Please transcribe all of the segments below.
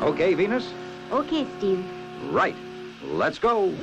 Okay, Venus? Okay, Steve. Right. Let's go.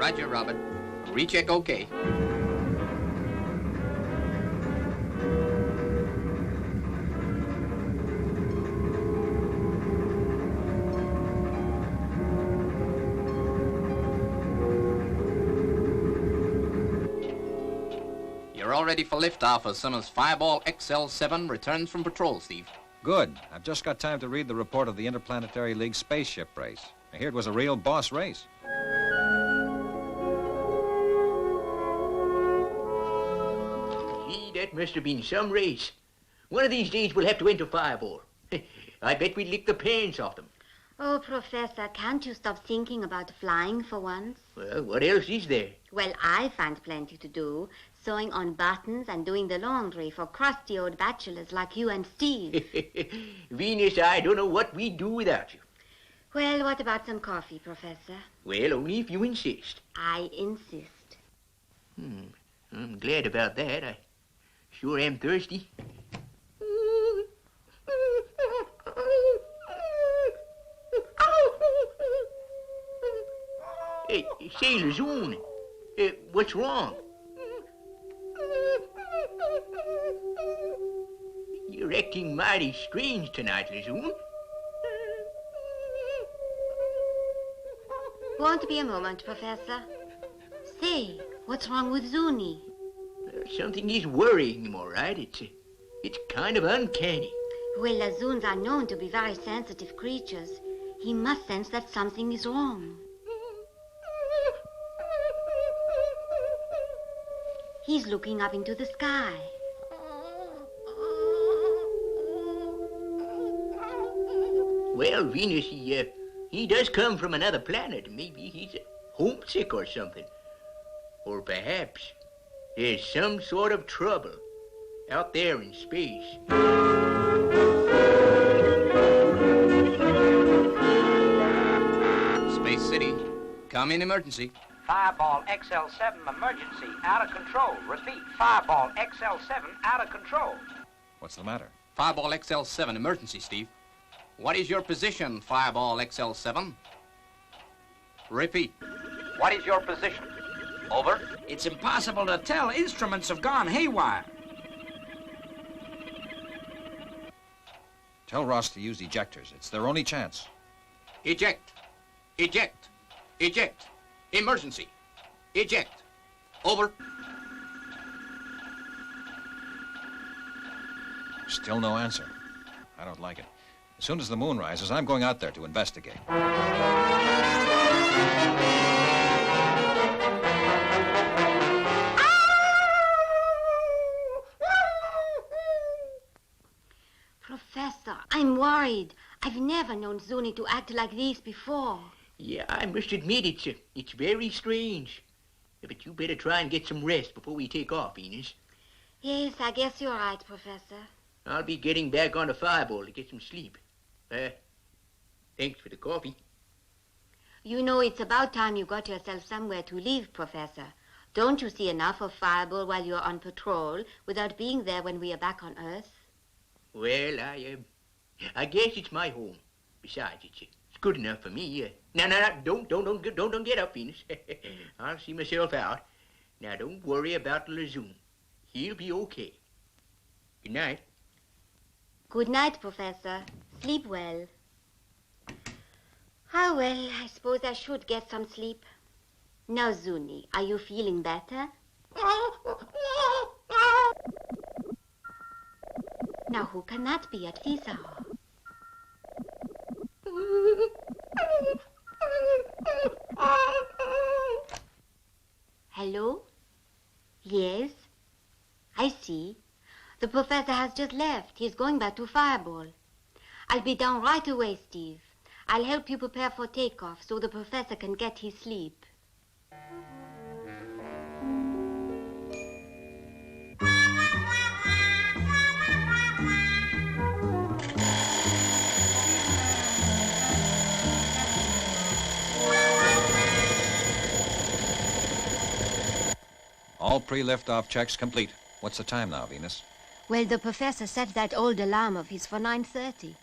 Roger, Robert. Recheck okay. You're all ready for liftoff as soon as Fireball XL-5 returns from patrol, Steve. Good. I've just got time to read the report of the Interplanetary League spaceship race. I hear it was a real boss race. Gee, that must have been some race. One of these days we'll have to enter Fireball. I bet we'd lick the pants off them. Oh, Professor, can't you stop thinking about flying for once? Well, what else is there? Well, I find plenty to do. Sewing on buttons and doing the laundry for crusty old bachelors like you and Steve. Venus, I don't know what we'd do without you. Well, what about some coffee, Professor? Well, only if you insist. I insist. I'm glad about that. I sure am thirsty. Hey, Sailor Zoon, what's wrong? You're acting mighty strange tonight, Lazoon. Won't be a moment, Professor. Say, what's wrong with Zuni? Something is worrying him, all right. It's kind of uncanny. Well, Lazoons are known to be very sensitive creatures. He must sense that something is wrong. He's looking up into the sky. Well, Venus, he does come from another planet. Maybe he's homesick or something. Or perhaps there's some sort of trouble out there in space. Space City, come in emergency. Fireball XL-5 emergency, out of control. Repeat, Fireball XL-5 out of control. What's the matter? Fireball XL-5 emergency, Steve. What is your position, Fireball XL-5? Repeat. What is your position? Over. It's impossible to tell. Instruments have gone haywire. Tell Ross to use ejectors. It's their only chance. Eject. Eject. Eject. Emergency. Eject. Over. Still no answer. I don't like it. As soon as the moon rises, I'm going out there to investigate. worried. I've never known Zuni to act like this before. Yeah, I must admit it's very strange. Yeah, but you better try and get some rest before we take off, Venus. Yes, I guess you're right, Professor. I'll be getting back on the fireball to get some sleep. Thanks for the coffee. You know, it's about time you got yourself somewhere to live, Professor. Don't you see enough of Fireball while you're on patrol without being there when we are back on Earth? Well, I guess it's my home. Besides, it's good enough for me. No, don't get up, Venus. I'll see myself out. Now, don't worry about Lazoon. He'll be okay. Good night. Good night, Professor. Sleep well. Ah, well, I suppose I should get some sleep. Now, Zuni, are you feeling better? Now, who can that be at this hour? Hello? Yes? I see. The professor has just left. He's going back to Fireball. I'll be down right away, Steve. I'll help you prepare for takeoff so the professor can get his sleep. All pre-liftoff checks complete. What's the time now, Venus? Well, the professor set that old alarm of his for 9:30.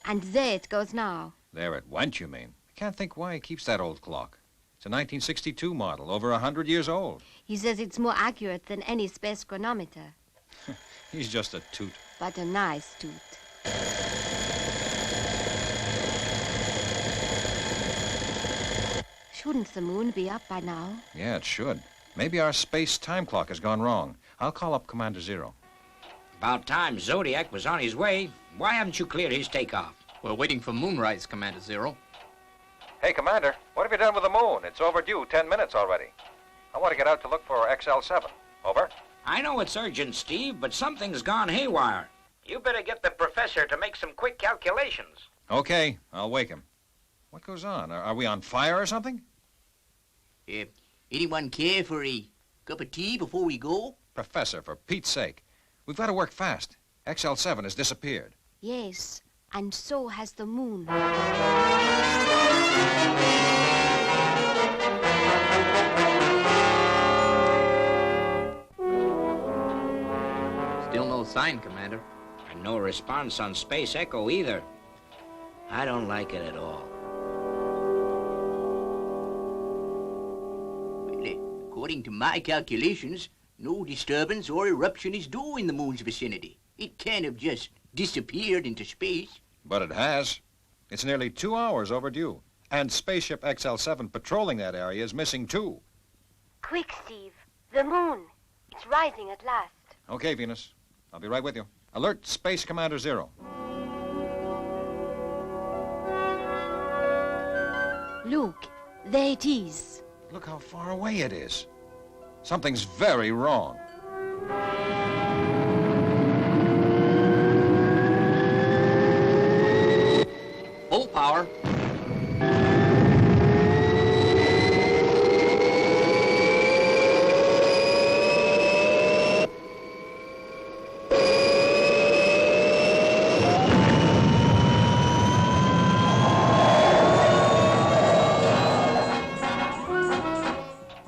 And there it goes now. There it went, you mean? I can't think why he keeps that old clock. It's a 1962 model, over 100 years old. He says it's more accurate than any space chronometer. He's just a toot. But a nice toot. Shouldn't the moon be up by now? Yeah, it should. Maybe our space time clock has gone wrong. I'll call up Commander Zero. About time Zodiac was on his way. Why haven't you cleared his takeoff? We're waiting for moonrise, Commander Zero. Hey, Commander, what have you done with the moon? It's overdue 10 minutes already. I want to get out to look for XL-7. Over. I know it's urgent, Steve, but something's gone haywire. You better get the professor to make some quick calculations. Okay, I'll wake him. What goes on? Are we on fire or something? Anyone care for a cup of tea before we go? Professor, for Pete's sake. We've got to work fast. XL-7 has disappeared. Yes, and so has the moon. Still no sign, Commander. And no response on Space Echo either. I don't like it at all. Well, according to my calculations, no disturbance or eruption is due in the moon's vicinity. It can't have just disappeared into space. But it has. It's nearly 2 hours overdue. And spaceship XL-7 patrolling that area is missing, too. Quick, Steve. The moon. It's rising at last. Okay, Venus. I'll be right with you. Alert Space Commander Zero. Look, there it is. Look how far away it is. Something's very wrong. Full power.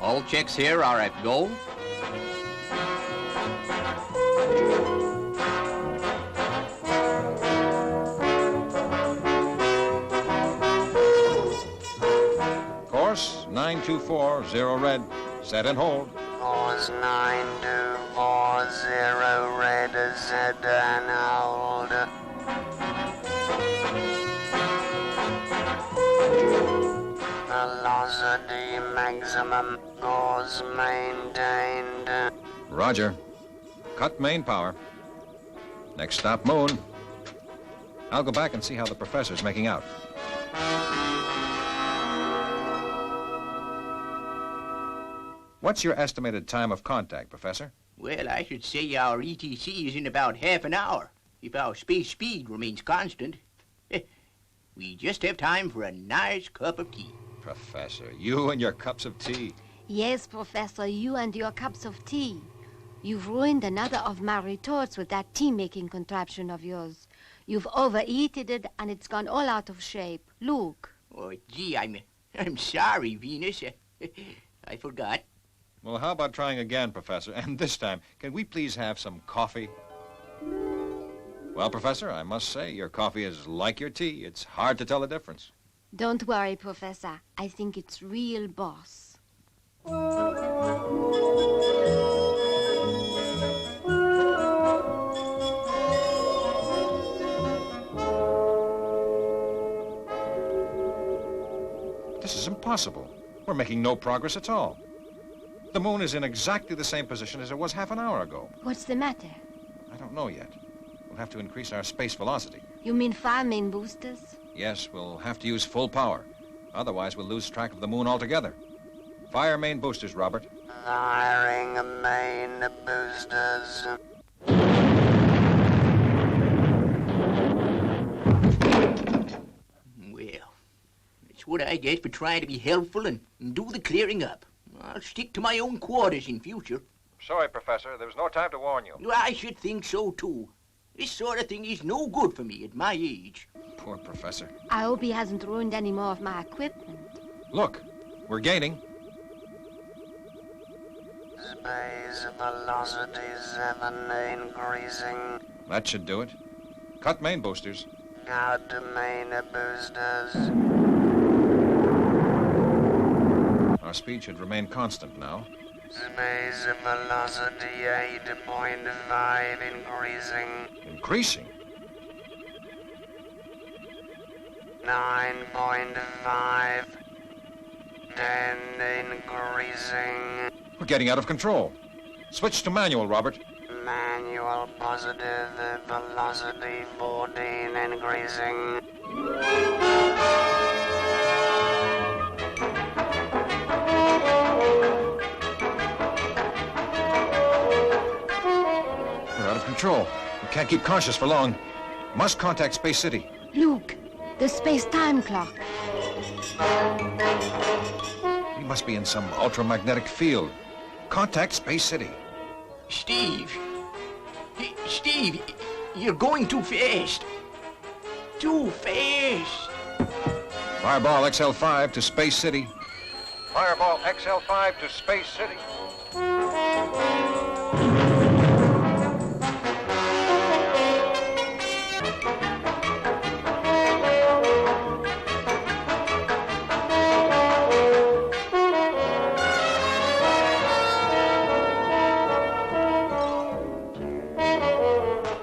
All checks here are at go. Course 9240 red. Set and hold. Course 9240 red, set and hold. Velocity maximum, course maintained. Roger. Cut main power. Next stop, moon. I'll go back and see how the professor's making out. What's your estimated time of contact, Professor? Well, I should say our ETC is in about half an hour, if our space speed remains constant. We just have time for a nice cup of tea. Professor, you and your cups of tea. Yes, Professor, you and your cups of tea. You've ruined another of my retorts with that tea-making contraption of yours. You've overheated it, and it's gone all out of shape. Look. Oh, gee, I'm sorry, Venus. I forgot. Well, how about trying again, Professor? And this time, can we please have some coffee? Well, Professor, I must say, your coffee is like your tea. It's hard to tell the difference. Don't worry, Professor. I think it's real boss. This is impossible. We're making no progress at all. The moon is in exactly the same position as it was half an hour ago. What's the matter? I don't know yet. We'll have to increase our space velocity. You mean 5 main boosters? Yes, we'll have to use full power. Otherwise, we'll lose track of the moon altogether. Fire main boosters, Robert. Firing main boosters. Well, that's what I get for trying to be helpful and do the clearing up. I'll stick to my own quarters in future. Sorry, Professor. There was no time to warn you. I should think so, too. This sort of thing is no good for me at my age. Poor Professor. I hope he hasn't ruined any more of my equipment. Look, we're gaining. Space velocity 7 increasing. That should do it. Cut main boosters. Cut main boosters. Our speed should remain constant now. Space velocity 8.5 increasing. Increasing? 9.5. 10 increasing. We're getting out of control. Switch to manual, Robert. Manual positive velocity 14 increasing. We're out of control. We can't keep conscious for long. Must contact Space City. Look, the space-time clock. We must be in some ultramagnetic field. Contact Space City. Steve. Steve, you're going too fast. Too fast. Fireball XL-5 to Space City. Fireball XL-5 to Space City.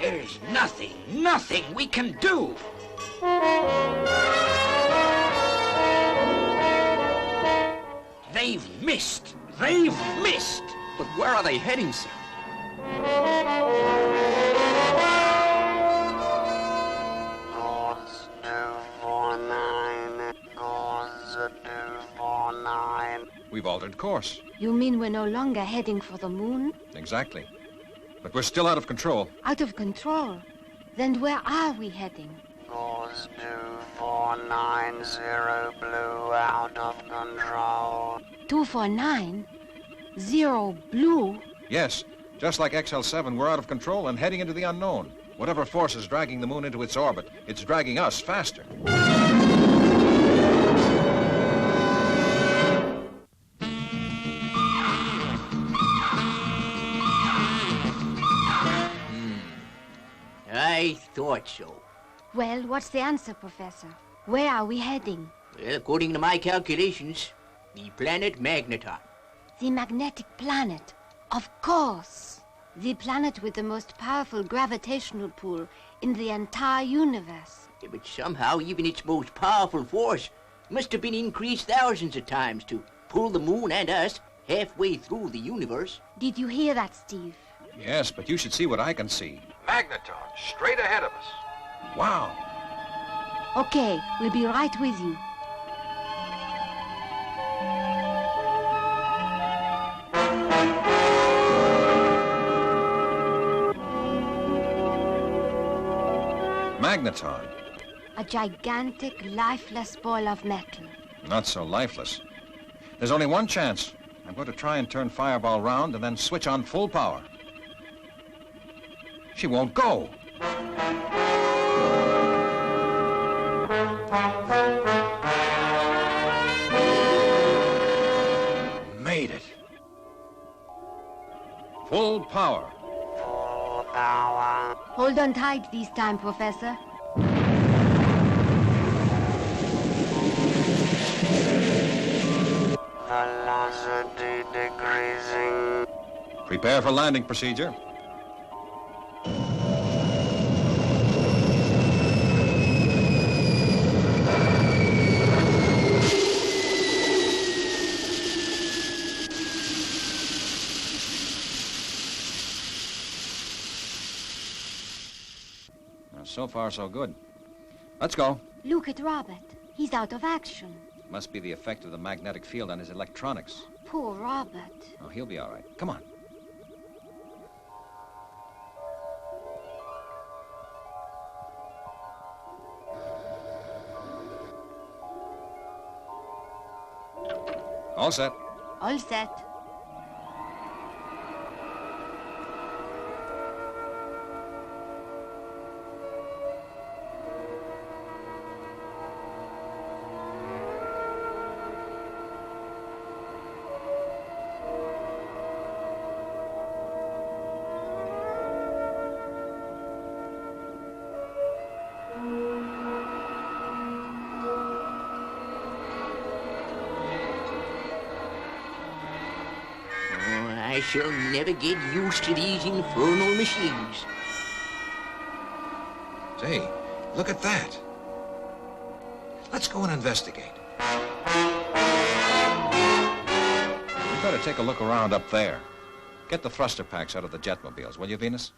There's nothing we can do. They've missed. But where are they heading, sir? Course 249. Course 249. We've altered course. You mean we're no longer heading for the moon? Exactly. But we're still out of control. Out of control? Then where are we heading? Course 2490 blue out of control. 249? 0 blue? Yes, just like XL-7, we're out of control and heading into the unknown. Whatever force is dragging the moon into its orbit, it's dragging us faster. I thought so. Well, what's the answer, Professor? Where are we heading? Well, according to my calculations, the planet Magneton. The magnetic planet. Of course. The planet with the most powerful gravitational pull in the entire universe. Yeah, but somehow even its most powerful force must have been increased thousands of times to pull the moon and us halfway through the universe. Did you hear that, Steve? Yes, but you should see what I can see. Magneton, straight ahead of us. Wow. Okay, we'll be right with you. Magneton. A gigantic, lifeless ball of metal. Not so lifeless. There's only one chance. I'm going to try and turn Fireball round and then switch on full power. She won't go. Made it. Full power. Full power. Hold on tight this time, Professor. Velocity decreasing. Prepare for landing procedure. So far, so good. Let's go. Look at Robert. He's out of action. Must be the effect of the magnetic field on his electronics. Poor Robert. Oh, he'll be all right. Come on. All set. All set. I shall never get used to these infernal machines. Say, look at that. Let's go and investigate. You better take a look around up there. Get the thruster packs out of the jetmobiles, will you, Venus?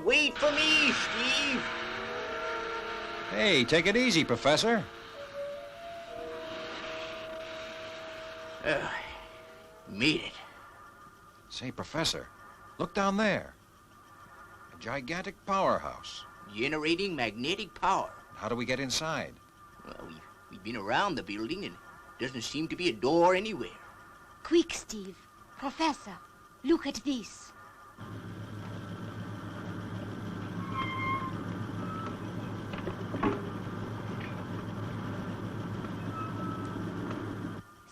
Wait for me, Steve. Hey, take it easy, Professor. Made it. Say, Professor, look down there. A gigantic powerhouse. Generating magnetic power. How do we get inside? Well, we've been around the building and doesn't seem to be a door anywhere. Quick, Steve. Professor, look at this.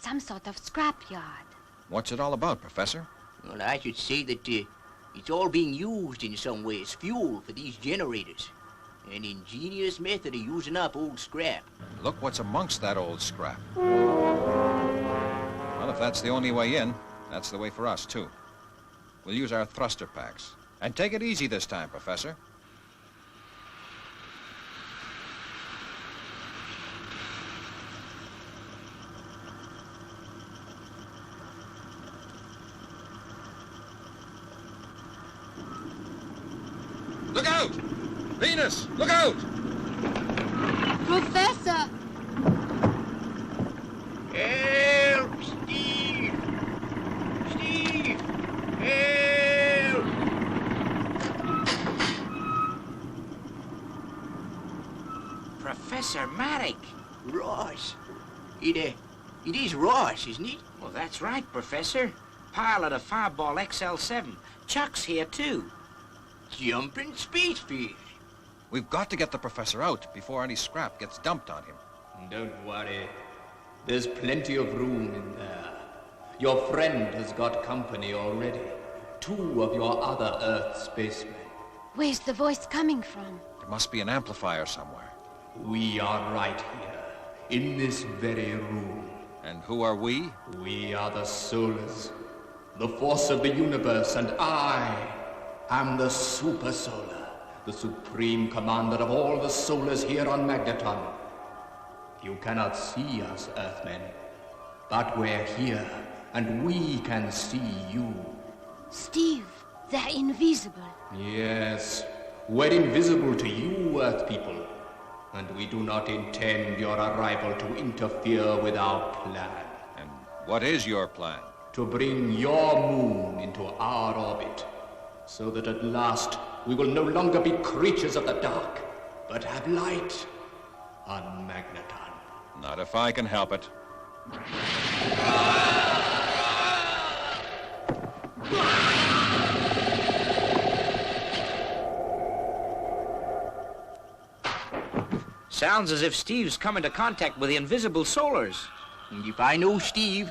Some sort of scrapyard. What's it all about, Professor? Well, I should say that it's all being used in some way as fuel for these generators. An ingenious method of using up old scrap. Look what's amongst that old scrap. Well, if that's the only way in, that's the way for us, too. We'll use our thruster packs. And take it easy this time, Professor. Look out! Venus, look out! Professor! Help, Steve! Steve! Help! Professor Marek. Ross. It is Ross, isn't it? Well, that's right, Professor. Pilot of Fireball XL-5. Chuck's here, too. Jumping space fish. We've got to get the professor out before any scrap gets dumped on him. Don't worry. There's plenty of room in there. Your friend has got company already. 2 of your other Earth spacemen. Where's the voice coming from? There must be an amplifier somewhere. We are right here, in this very room. And who are we? We are the Solars, the force of the universe, and I am the Super Solar, the supreme commander of all the Solars here on Magneton. You cannot see us, Earthmen, but we're here, and we can see you. Steve, they're invisible. Yes, we're invisible to you, Earth people, And we do not intend your arrival to interfere with our plan. And what is your plan? To bring your moon into our orbit, so that at last we will no longer be creatures of the dark, but have light on Magneton. Not if I can help it. Sounds as if Steve's come into contact with the invisible solars. And if I know Steve,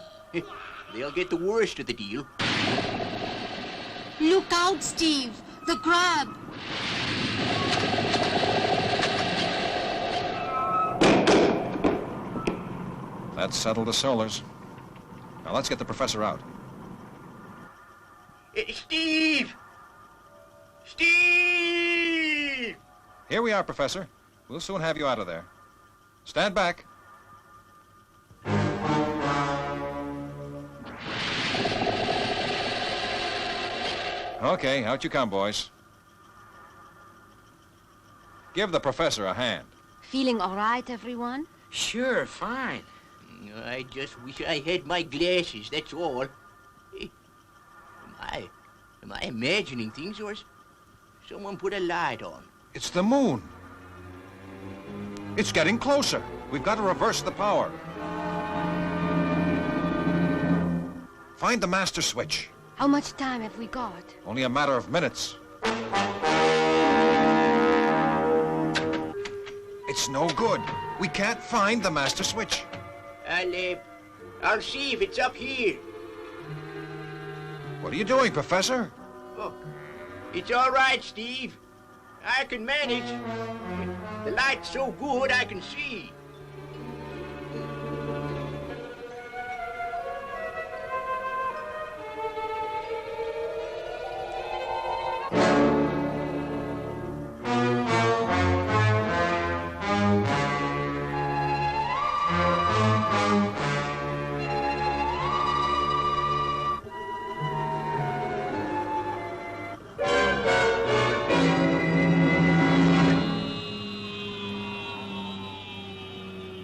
they'll get the worst of the deal. Look out, Steve! The grab! That settled the solars. Now let's get the professor out. Steve! Steve! Here we are, Professor. We'll soon have you out of there. Stand back. Okay, out you come, boys. Give the professor a hand. Feeling all right, everyone? Sure, fine. I just wish I had my glasses, that's all. Am I imagining things, or has someone put a light on? It's the moon. It's getting closer. We've got to reverse the power. Find the master switch. How much time have we got? Only a matter of minutes. It's no good. We can't find the master switch. I'll see if it's up here. What are you doing, Professor? Oh, it's all right, Steve. I can manage. The light's so good I can see.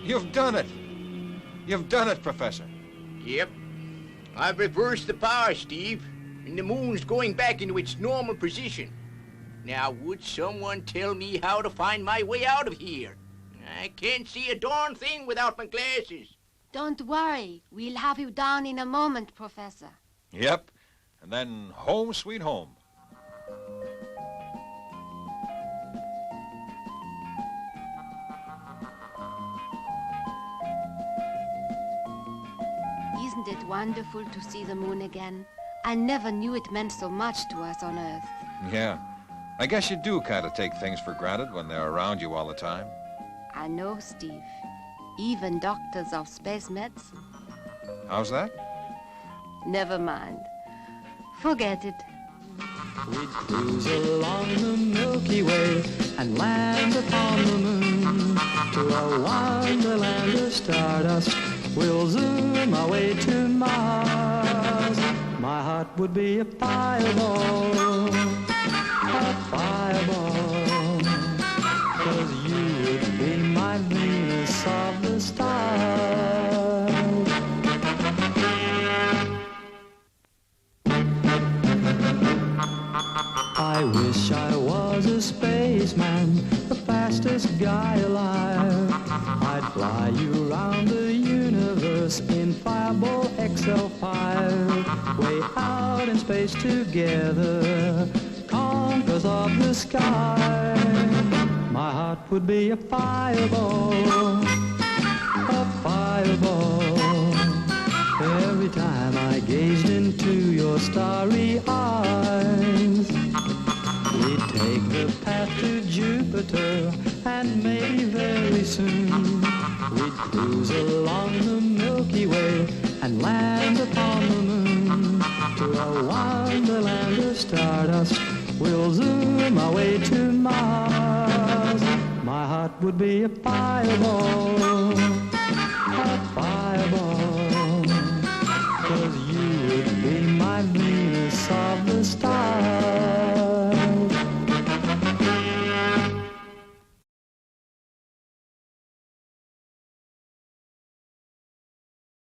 You've done it. You've done it, Professor. Yep. I've reversed the power, Steve, and the moon's going back into its normal position. Now, would someone tell me how to find my way out of here? I can't see a darn thing without my glasses. Don't worry. We'll have you down in a moment, Professor. Yep. And then home sweet home. Isn't it wonderful to see the moon again? I never knew it meant so much to us on Earth. Yeah. I guess you do kind of take things for granted when they're around you all the time. I know, Steve. Even doctors of space medicine. How's that? Never mind. Forget it. We'd cruise along the Milky Way and land upon the moon. To a wonderland of stardust, we'll zoom our way to Mars. My heart would be a fireball, a fireball. 'Cause you would be my Venus of the stars. I wish I was a spaceman, the fastest guy alive. I'd fly you around the universe in Fireball XL-5. Way out in space together, conquerors of the sky. My heart would be a fireball, a fireball. Every time I gazed into your starry eyes. We'd take the path to Jupiter, and maybe very soon we'd cruise along the Milky Way and land upon the moon. To a wonderland of stardust, we'll zoom our way to Mars. My heart would be a fireball, a fireball. 'Cause you would be my Venus of the stars.